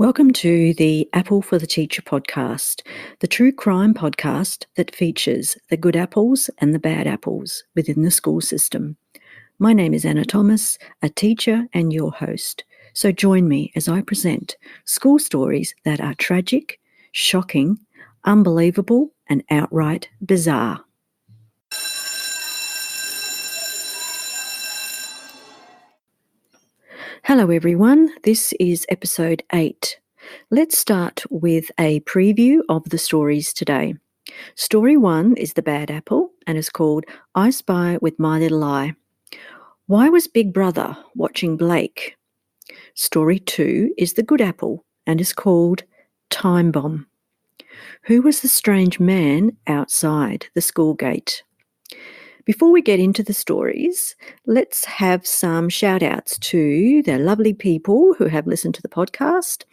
Welcome to the Apple for the Teacher podcast, the true crime podcast that features the good apples and the bad apples within the school system. My name is Anna Thomas, a teacher and your host. So join me as I present school stories that are tragic, shocking, unbelievable, and outright bizarre. Hello everyone, this is episode 8. Let's start with a preview of the stories today. Story 1 is The Bad Apple and is called I Spy with My Little Eye. Why was Big Brother watching Blake? Story 2 is The Good Apple and is called Time Bomb. Who was the strange man outside the school gate? Before we get into the stories, let's have some shout outs to the lovely people who have listened to the podcast.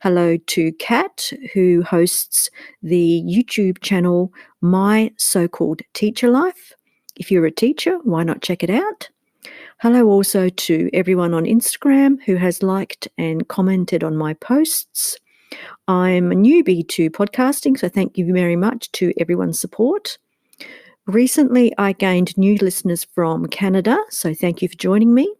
Hello to Kat, who hosts the YouTube channel My So-Called Teacher Life. If you're a teacher, why not check it out? Hello also to everyone on Instagram who has liked and commented on my posts. I'm a newbie to podcasting, so thank you very much to everyone's support. Recently, I gained new listeners from Canada, so thank you for joining me.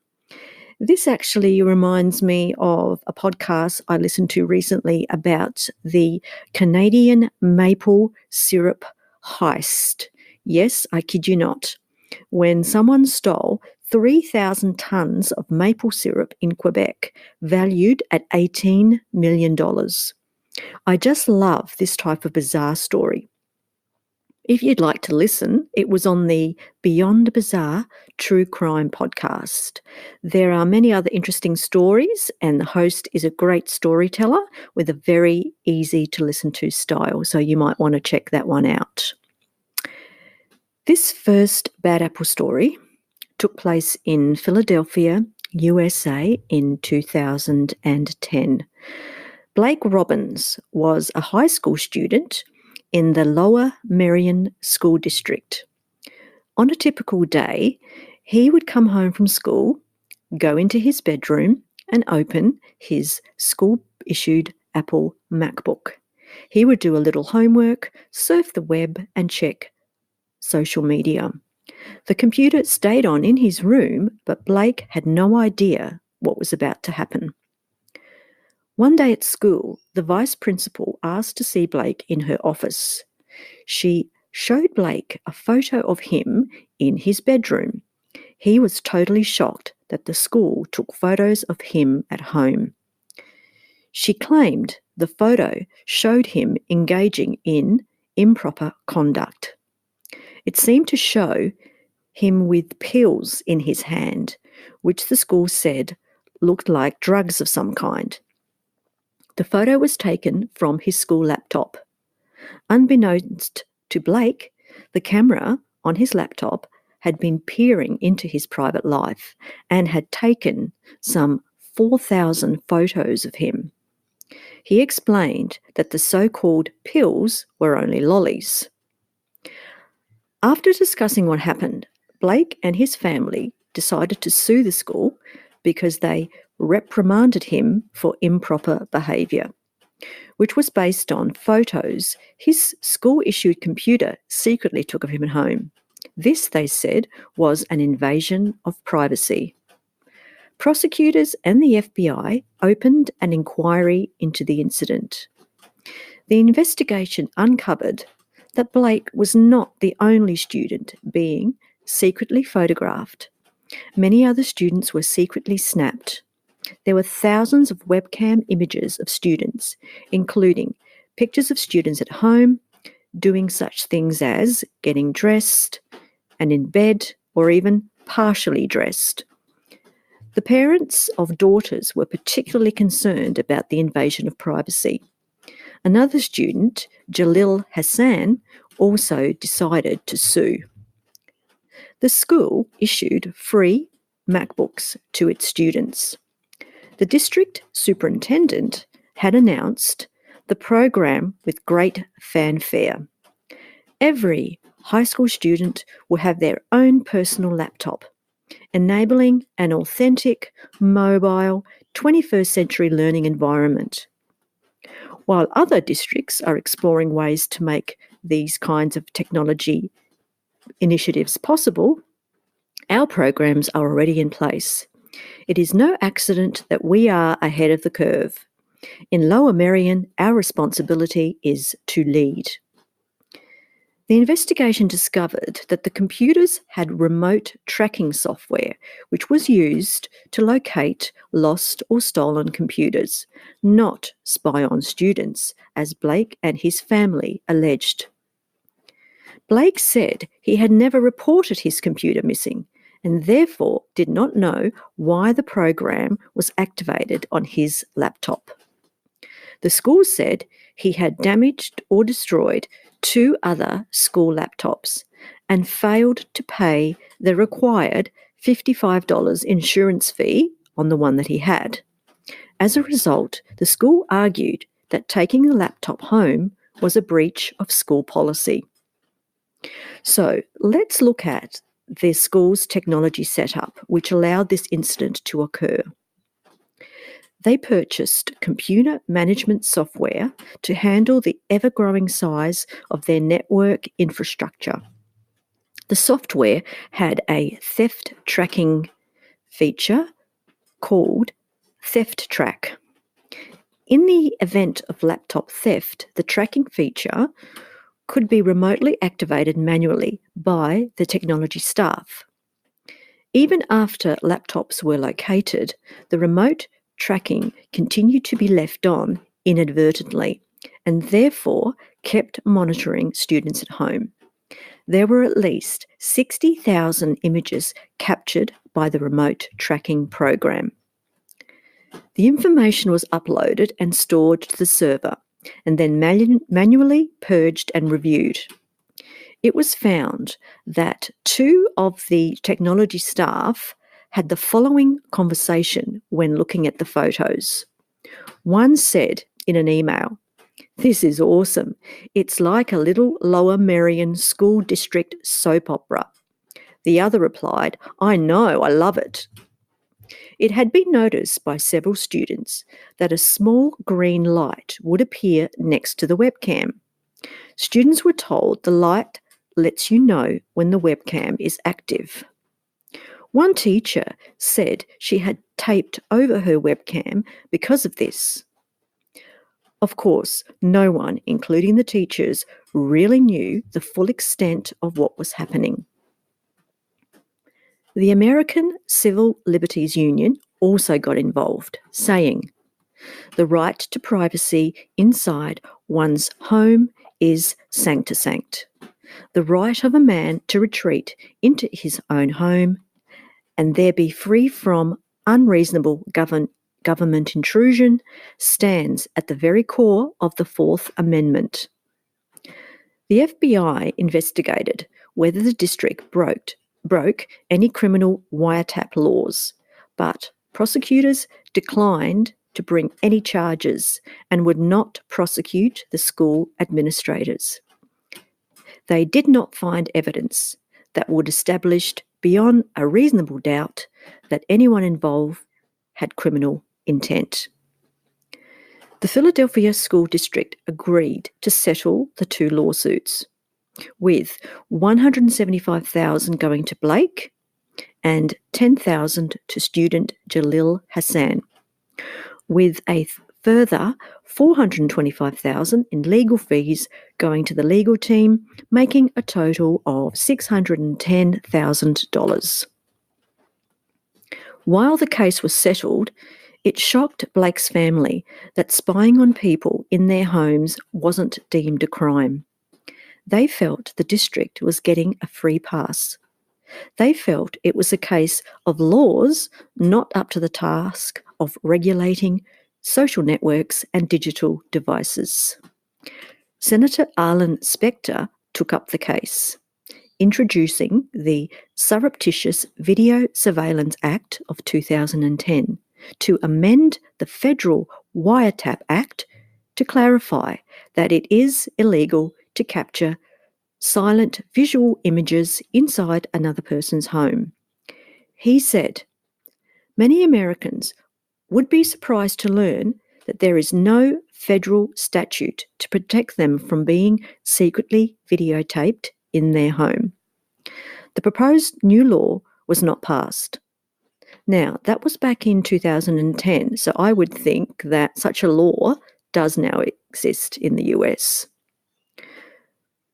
This actually reminds me of a podcast I listened to recently about the Canadian maple syrup heist. Yes, I kid you not. When someone stole 3,000 tonnes of maple syrup in Quebec, valued at $18 million. I just love this type of bizarre story. If you'd like to listen, it was on the Beyond Bizarre True Crime podcast. There are many other interesting stories, and the host is a great storyteller with a very easy to listen to style, so you might want to check that one out. This first Bad Apple story took place in Philadelphia, USA in 2010. Blake Robbins was a high school student in the Lower Merion School District. On a typical day, he would come home from school, go into his bedroom and open his school-issued Apple MacBook. He would do a little homework, surf the web and check social media. The computer stayed on in his room, but Blake had no idea what was about to happen. One day at school, the vice principal asked to see Blake in her office. She showed Blake a photo of him in his bedroom. He was totally shocked that the school took photos of him at home. She claimed the photo showed him engaging in improper conduct. It seemed to show him with pills in his hand, which the school said looked like drugs of some kind. The photo was taken from his school laptop. Unbeknownst to Blake, the camera on his laptop had been peering into his private life and had taken some 4,000 photos of him. He explained that the so-called pills were only lollies. After discussing what happened, Blake and his family decided to sue the school because they reprimanded him for improper behaviour, which was based on photos his school-issued computer secretly took of him at home. This, they said, was an invasion of privacy. Prosecutors and the FBI opened an inquiry into the incident. The investigation uncovered that Blake was not the only student being secretly photographed. Many other students were secretly snapped. There were thousands of webcam images of students, including pictures of students at home, doing such things as getting dressed and in bed or even partially dressed. The parents of daughters were particularly concerned about the invasion of privacy. Another student, Jalil Hassan, also decided to sue. The school issued free MacBooks to its students. The district superintendent had announced the program with great fanfare. Every high school student will have their own personal laptop, enabling an authentic, mobile, 21st century learning environment. While other districts are exploring ways to make these kinds of technology initiatives possible, our programs are already in place. It is no accident that we are ahead of the curve. In Lower Merion, our responsibility is to lead. The investigation discovered that the computers had remote tracking software, which was used to locate lost or stolen computers, not spy on students, as Blake and his family alleged. Blake said he had never reported his computer missing and therefore did not know why the program was activated on his laptop. The school said he had damaged or destroyed 2 other school laptops and failed to pay the required $55 insurance fee on the one that he had. As a result, the school argued that taking the laptop home was a breach of school policy. So let's look at the school's technology setup, which allowed this incident to occur. They purchased computer management software to handle the ever-growing size of their network infrastructure. The software had a theft tracking feature called Theft Track. In the event of laptop theft, the tracking feature could be remotely activated manually by the technology staff. Even after laptops were located, the remote tracking continued to be left on inadvertently and therefore kept monitoring students at home. There were at least 60,000 images captured by the remote tracking program. The information was uploaded and stored to the server and then manually purged and reviewed. It was found that 2 of the technology staff had the following conversation when looking at the photos. One said in an email, "This is awesome. It's like a little Lower Merion School District soap opera." The other replied, "I know, I love it." It had been noticed by several students that a small green light would appear next to the webcam. Students were told the light lets you know when the webcam is active. One teacher said she had taped over her webcam because of this. Of course, no one, including the teachers, really knew the full extent of what was happening. The American Civil Liberties Union also got involved, saying, "The right to privacy inside one's home is sanctisanct. The right of a man to retreat into his own home and there be free from unreasonable government intrusion stands at the very core of the Fourth Amendment." The FBI investigated whether the district broke any criminal wiretap laws, but prosecutors declined to bring any charges and would not prosecute the school administrators. They did not find evidence that would establish beyond a reasonable doubt that anyone involved had criminal intent. The Philadelphia School District agreed to settle the 2 lawsuits, with $175,000 going to Blake and $10,000 to student Jalil Hassan, with a further $425,000 in legal fees going to the legal team, making a total of $610,000. While the case was settled, it shocked Blake's family that spying on people in their homes wasn't deemed a crime. They felt the district was getting a free pass. They felt it was a case of laws not up to the task of regulating social networks and digital devices. Senator Arlen Specter took up the case, introducing the Surreptitious Video Surveillance Act of 2010 to amend the Federal Wiretap Act to clarify that it is illegal to capture silent visual images inside another person's home. He said, "Many Americans would be surprised to learn that there is no federal statute to protect them from being secretly videotaped in their home. The proposed new law was not passed. Now, that was back in 2010, so I would think that such a law does now exist in the US.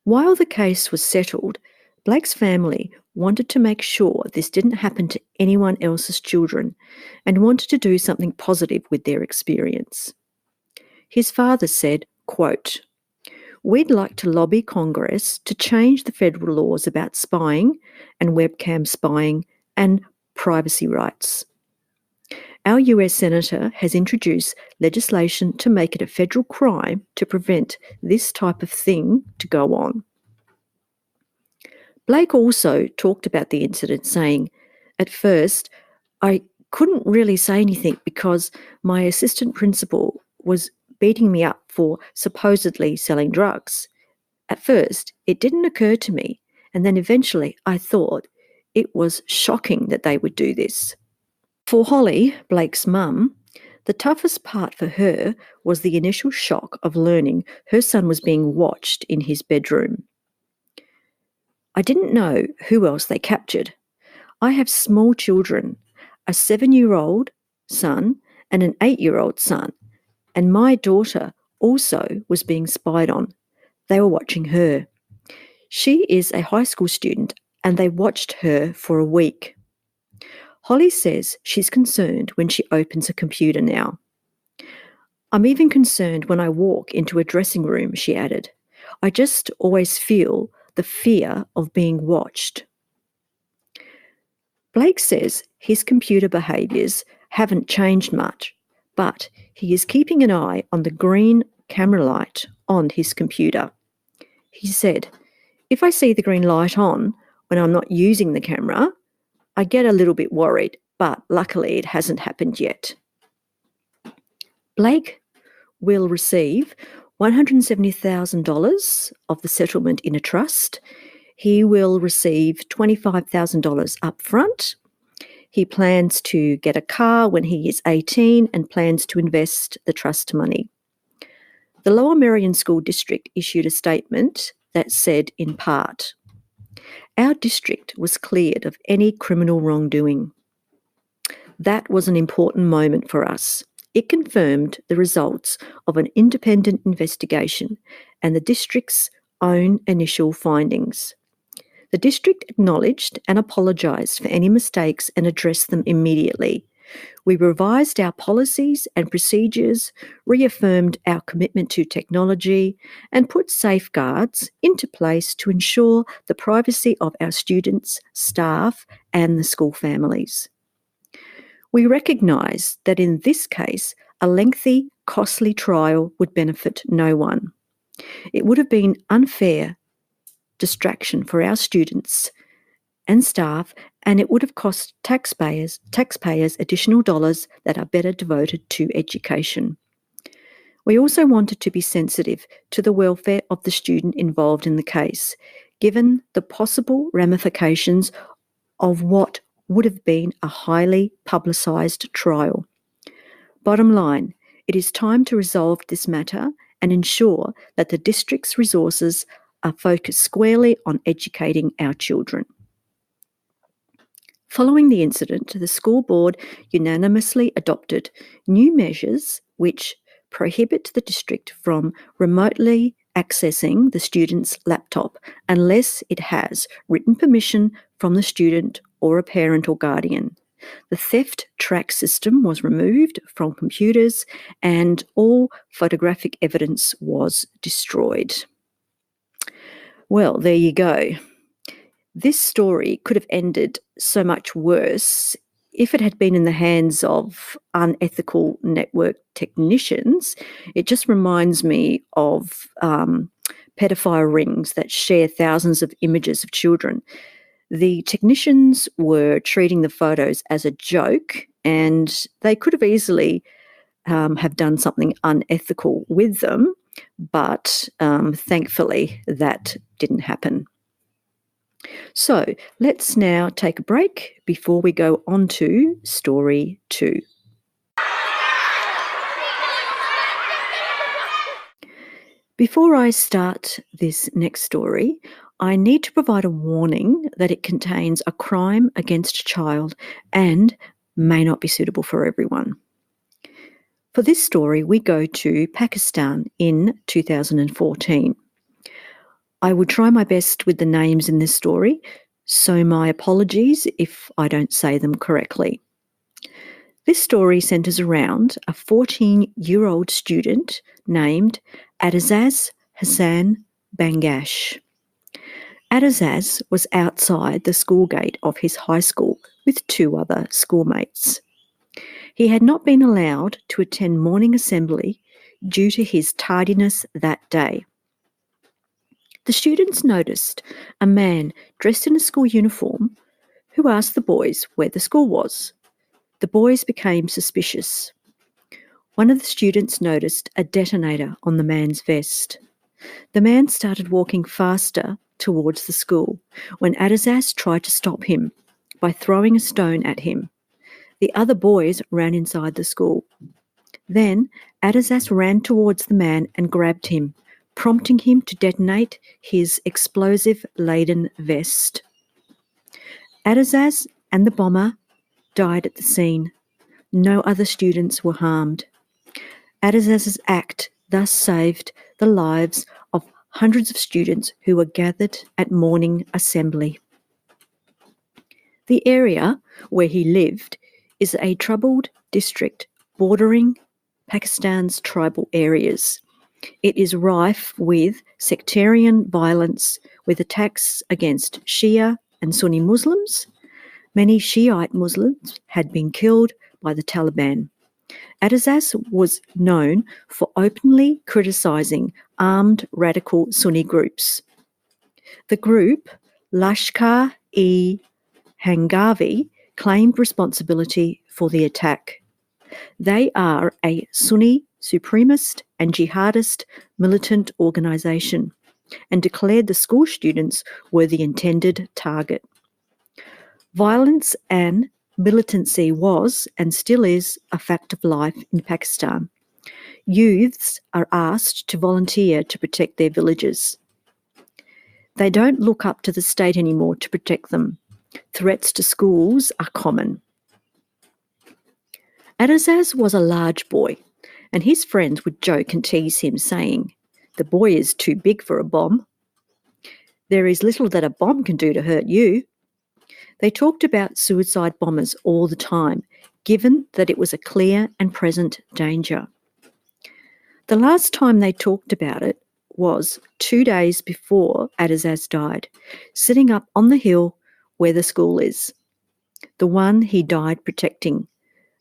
While the case was settled, Blake's family wanted to make sure this didn't happen to anyone else's children and wanted to do something positive with their experience. His father said, quote, "We'd like to lobby Congress to change the federal laws about spying and webcam spying and privacy rights. Our US Senator has introduced legislation to make it a federal crime to prevent this type of thing to go on." Blake also talked about the incident, saying, "At first, I couldn't really say anything because my assistant principal was beating me up for supposedly selling drugs. At first, it didn't occur to me, and then eventually I thought it was shocking that they would do this." For Holly, Blake's mum, the toughest part for her was the initial shock of learning her son was being watched in his bedroom. "I didn't know who else they captured. I have small children, a 7-year-old son and an 8-year-old son, and my daughter also was being spied on. They were watching her. She is a high school student and they watched her for a week." Holly says she's concerned when she opens a computer now. "I'm even concerned when I walk into a dressing room," she added. "I just always feel the fear of being watched." Blake says his computer behaviours haven't changed much, but he is keeping an eye on the green camera light on his computer. He said, "If I see the green light on when I'm not using the camera, I get a little bit worried, but luckily it hasn't happened yet." Blake will receive $170,000 of the settlement in a trust. He will receive $25,000 up front. He plans to get a car when he is 18 and plans to invest the trust money. The Lower Merion School District issued a statement that said, in part, "Our district was cleared of any criminal wrongdoing. That was an important moment for us. It confirmed the results of an independent investigation and the district's own initial findings. The district acknowledged and apologised for any mistakes and addressed them immediately. We revised our policies and procedures, reaffirmed our commitment to technology, and put safeguards into place to ensure the privacy of our students, staff, and the school families. We recognise that in this case, a lengthy, costly trial would benefit no one. It would have been unfair distraction for our students and staff, and it would have cost taxpayers additional dollars that are better devoted to education. We also wanted to be sensitive to the welfare of the student involved in the case, given the possible ramifications of what would have been a highly publicised trial. Bottom line, it is time to resolve this matter and ensure that the district's resources are focused squarely on educating our children." Following the incident, the school board unanimously adopted new measures which prohibit the district from remotely accessing the student's laptop unless it has written permission from the student or a parent or guardian. The theft track system was removed from computers and all photographic evidence was destroyed. Well, there you go. This story could have ended so much worse if it had been in the hands of unethical network technicians. It just reminds me of pedophile rings that share thousands of images of children. The technicians were treating the photos as a joke, and they could have easily have done something unethical with them, but thankfully that didn't happen. So let's now take a break before we go on to story 2. Before I start this next story, I need to provide a warning that it contains a crime against a child and may not be suitable for everyone. For this story, we go to Pakistan in 2014. I will try my best with the names in this story, so my apologies if I don't say them correctly. This story centres around a 14-year-old student named Adazaz Hassan Bangash. Adazaz was outside the school gate of his high school with two other schoolmates. He had not been allowed to attend morning assembly due to his tardiness that day. The students noticed a man dressed in a school uniform who asked the boys where the school was. The boys became suspicious. One of the students noticed a detonator on the man's vest. The man started walking faster towards the school when Adazaz tried to stop him by throwing a stone at him. The other boys ran inside the school. Then Adazaz ran towards the man and grabbed him, prompting him to detonate his explosive-laden vest. Adazaz and the bomber died at the scene. No other students were harmed. Adazaz's act thus saved the lives of hundreds of students who were gathered at morning assembly. The area where he lived is a troubled district bordering Pakistan's tribal areas. It is rife with sectarian violence, with attacks against Shia and Sunni Muslims. Many Shiite Muslims had been killed by the Taliban. Adazaz was known for openly criticising armed radical Sunni groups. The group Lashkar-e-Hangavi claimed responsibility for the attack. They are a Sunni supremacist and jihadist militant organisation and declared the school students were the intended target. Violence and militancy was, and still is, a fact of life in Pakistan. Youths are asked to volunteer to protect their villages. They don't look up to the state anymore to protect them. Threats to schools are common. Adazaz was a large boy, and his friends would joke and tease him, saying, "The boy is too big for a bomb. There is little that a bomb can do to hurt you." They talked about suicide bombers all the time, given that it was a clear and present danger. The last time they talked about it was 2 days before Adazaz died, sitting up on the hill where the school is, the one he died protecting,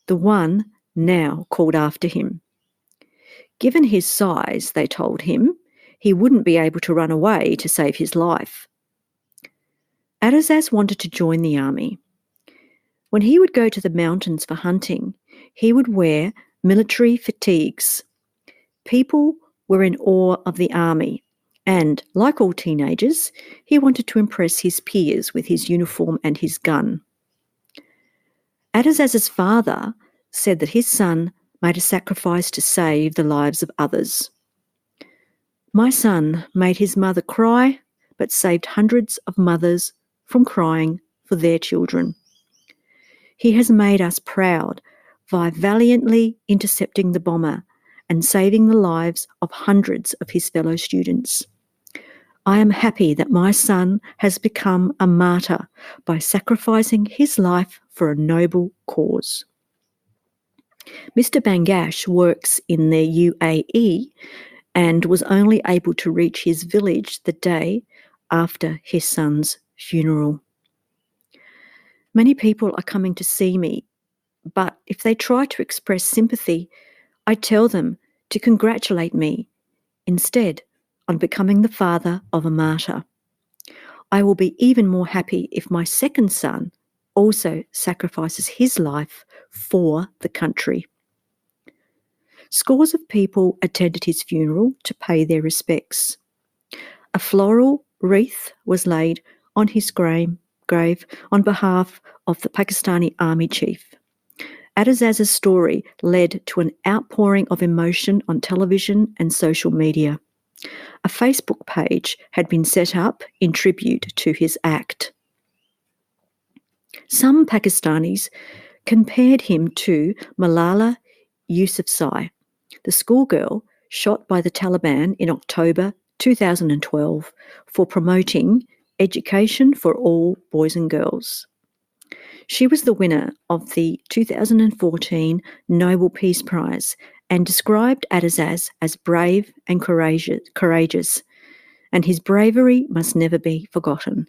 the one now called after him. Given his size, they told him, he wouldn't be able to run away to save his life. Adazaz wanted to join the army. When he would go to the mountains for hunting, he would wear military fatigues. People were in awe of the army, and, like all teenagers, he wanted to impress his peers with his uniform and his gun. Adazaz's father said that his son made a sacrifice to save the lives of others. "My son made his mother cry, but saved hundreds of mothers from crying for their children. He has made us proud by valiantly intercepting the bomber and saving the lives of hundreds of his fellow students. I am happy that my son has become a martyr by sacrificing his life for a noble cause." Mr. Bangash works in the UAE and was only able to reach his village the day after his son's funeral. "Many people are coming to see me, but if they try to express sympathy, I tell them to congratulate me instead on becoming the father of a martyr. I will be even more happy if my second son also sacrifices his life for the country." Scores of people attended his funeral to pay their respects. A floral wreath was laid on his grave on behalf of the Pakistani army chief. Adazaz's story led to an outpouring of emotion on television and social media. A Facebook page had been set up in tribute to his act. Some Pakistanis compared him to Malala Yousafzai, the schoolgirl shot by the Taliban in October 2012 for promoting education for all boys and girls. She was the winner of the 2014 Nobel Peace Prize and described Adazaz as brave and courageous, and his bravery must never be forgotten.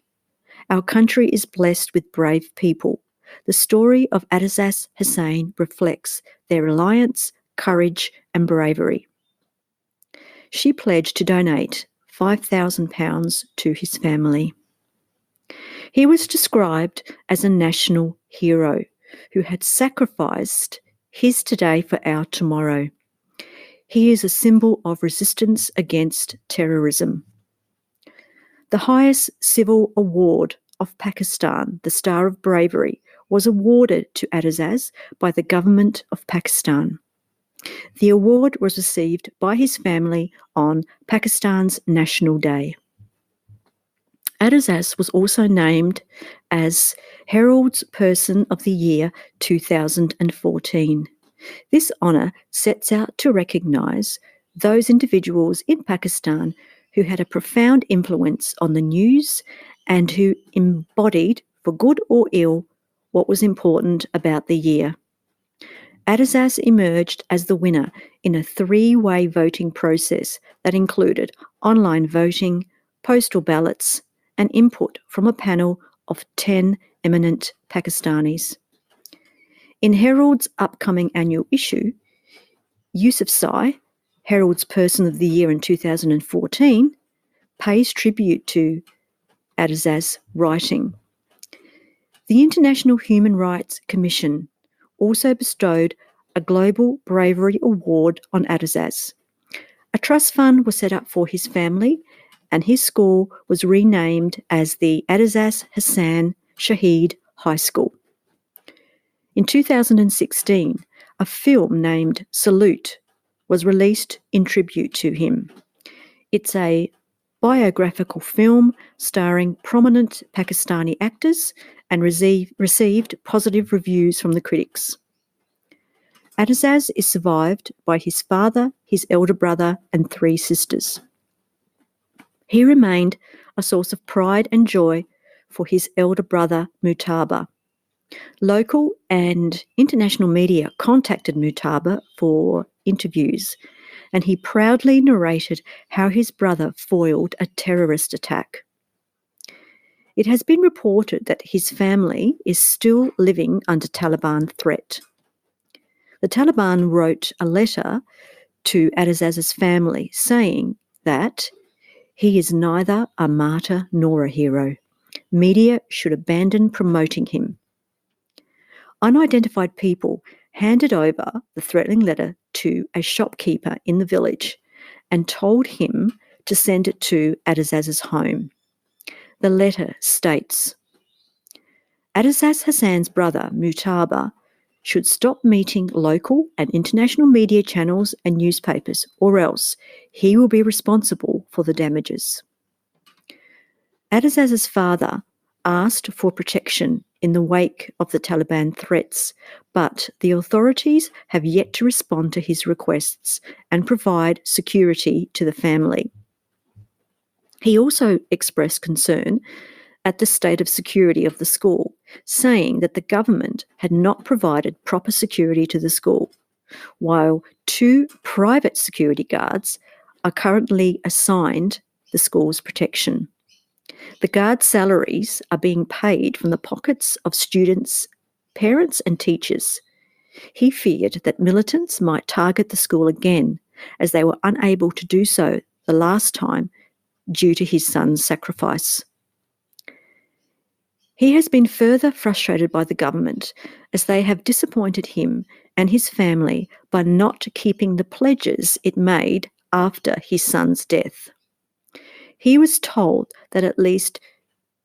Our country is blessed with brave people. The story of Adazaz Hussain reflects their reliance, courage and bravery. She pledged to donate £5,000 to his family. He was described as a national hero who had sacrificed his today for our tomorrow. He is a symbol of resistance against terrorism. The highest civil award of Pakistan, the Star of Bravery, was awarded to Adazaz by the government of Pakistan. The award was received by his family on Pakistan's National Day. Adazaz was also named as Herald's Person of the Year 2014. This honour sets out to recognise those individuals in Pakistan who had a profound influence on the news and who embodied, for good or ill, what was important about the year. Adazaz emerged as the winner in a three-way voting process that included online voting, postal ballots, and input from a panel of 10 eminent Pakistanis. In Herald's upcoming annual issue, Yousafzai, Herald's Person of the Year in 2014, pays tribute to Adazaz, writing, "The International Human Rights Commission also bestowed a Global Bravery Award on Adazaz. A trust fund was set up for his family and his school was renamed as the Adazaz Hassan Shaheed High School." In 2016, a film named Salute was released in tribute to him. It's a biographical film starring prominent Pakistani actors and received positive reviews from the critics. Adazaz is survived by his father, his elder brother, and 3 sisters. He remained a source of pride and joy for his elder brother, Mutaba. Local and international media contacted Mutaba for interviews, and he proudly narrated how his brother foiled a terrorist attack. It has been reported that his family is still living under Taliban threat. The Taliban wrote a letter to Adazaz's family saying that he is neither a martyr nor a hero. Media should abandon promoting him. Unidentified people handed over the threatening letter to a shopkeeper in the village and told him to send it to Adazaz's home. The letter states, "Adazaz Hassan's brother, Mutaba, should stop meeting local and international media channels and newspapers, or else he will be responsible for the damages." Adazaz's father asked for protection in the wake of the Taliban threats, but the authorities have yet to respond to his requests and provide security to the family. He also expressed concern at the state of security of the school, saying that the government had not provided proper security to the school, while 2 private security guards are currently assigned the school's protection. The guards' salaries are being paid from the pockets of students, parents and teachers. He feared that militants might target the school again, as they were unable to do so the last time due to his son's sacrifice. He has been further frustrated by the government as they have disappointed him and his family by not keeping the pledges it made after his son's death. He was told that at least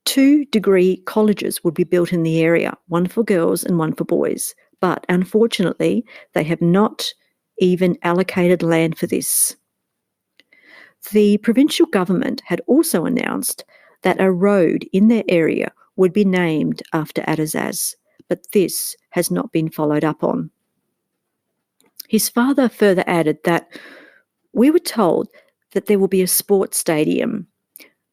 2 degree colleges would be built in the area, one for girls and one for boys, but unfortunately they have not even allocated land for this. The provincial government had also announced that a road in their area would be named after Adazaz, but this has not been followed up on. His father further added that we were told that there will be a sports stadium,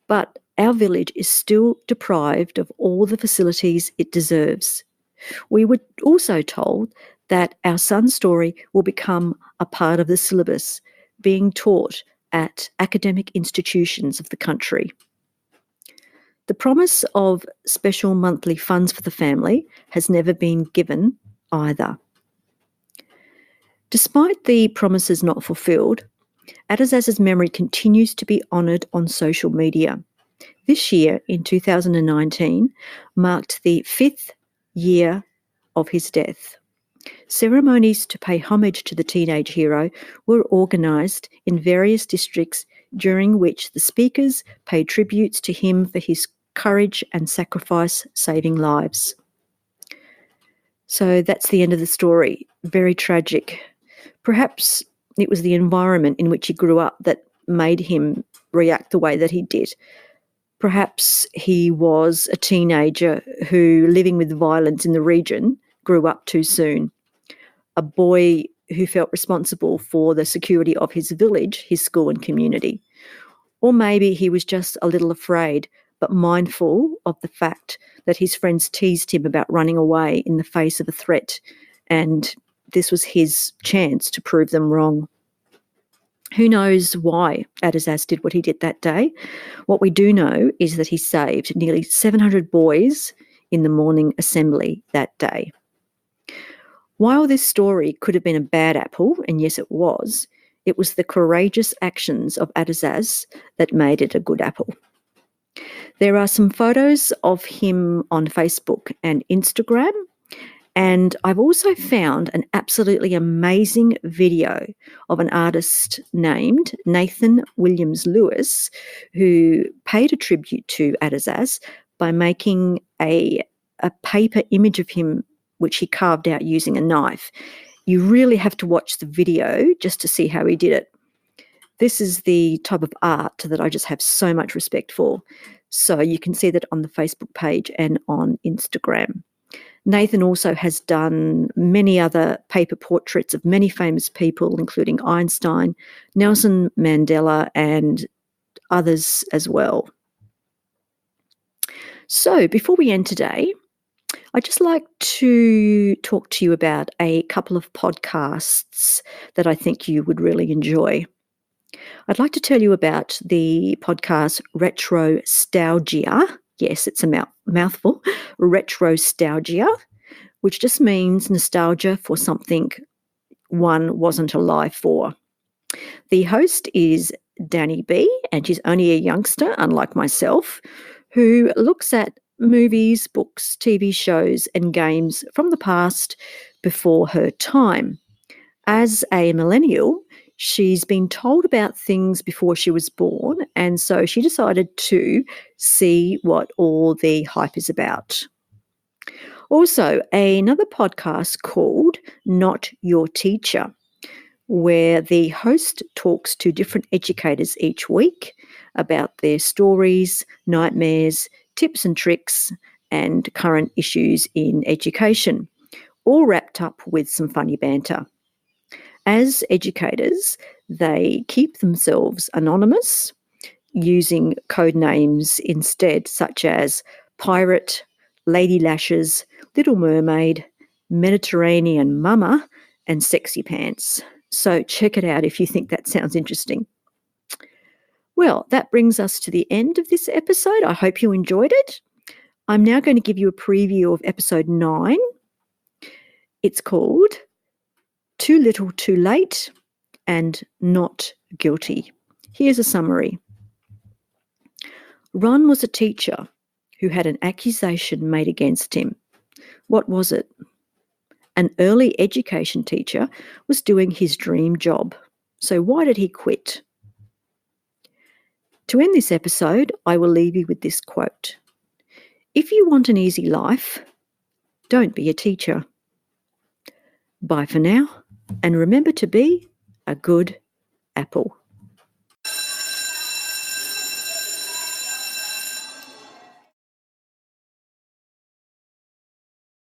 but our village is still deprived of all the facilities it deserves. We were also told that our son's story will become a part of the syllabus being taught at academic institutions of the country. The promise of special monthly funds for the family has never been given either. Despite the promises not fulfilled, Adazaz's memory continues to be honoured on social media. This year, in 2019, marked the 5th year of his death. Ceremonies to pay homage to the teenage hero were organised in various districts, during which the speakers paid tributes to him for his courage and sacrifice saving lives. So that's the end of the story. Very tragic. Perhaps it was the environment in which he grew up that made him react the way that he did. Perhaps he was a teenager who, living with violence in the region, grew up too soon. A boy who felt responsible for the security of his village, his school and community. Or maybe he was just a little afraid, but mindful of the fact that his friends teased him about running away in the face of a threat, and this was his chance to prove them wrong. Who knows why Adazaz did what he did that day? What we do know is that he saved nearly 700 boys in the morning assembly that day. While this story could have been a bad apple, and yes it was the courageous actions of Adazaz that made it a good apple. There are some photos of him on Facebook and Instagram, and I've also found an absolutely amazing video of an artist named Nathan Williams Lewis, who paid a tribute to Adazaz by making a paper image of him which he carved out using a knife. You really have to watch the video just to see how he did it. This is the type of art that I just have so much respect for. So you can see that on the Facebook page and on Instagram. Nathan also has done many other paper portraits of many famous people, including Einstein, Nelson Mandela, and others as well. So before we end today, I'd just like to talk to you about a couple of podcasts that I think you would really enjoy. I'd like to tell you about the podcast Retrostalgia. Yes, it's a mouthful. Retrostalgia, which just means nostalgia for something one wasn't alive for. The host is Danny B, and she's only a youngster, unlike myself, who looks at movies, books, TV shows, and games from the past before her time. As a millennial, she's been told about things before she was born, and so she decided to see what all the hype is about. Also, another podcast called Not Your Teacher, where the host talks to different educators each week about their stories, nightmares, tips and tricks, and current issues in education, all wrapped up with some funny banter. As educators, they keep themselves anonymous, using code names instead, such as Pirate, Lady Lashes, Little Mermaid, Mediterranean Mama, and Sexy Pants. So check it out if you think that sounds interesting. Well, that brings us to the end of this episode. I hope you enjoyed it. I'm now going to give you a preview of episode 9. It's called Too Little Too Late and Not Guilty. Here's a summary. Ron was a teacher who had an accusation made against him. What was it? An early education teacher was doing his dream job. So why did he quit? To end this episode, I will leave you with this quote. If you want an easy life, don't be a teacher. Bye for now, and remember to be a good apple.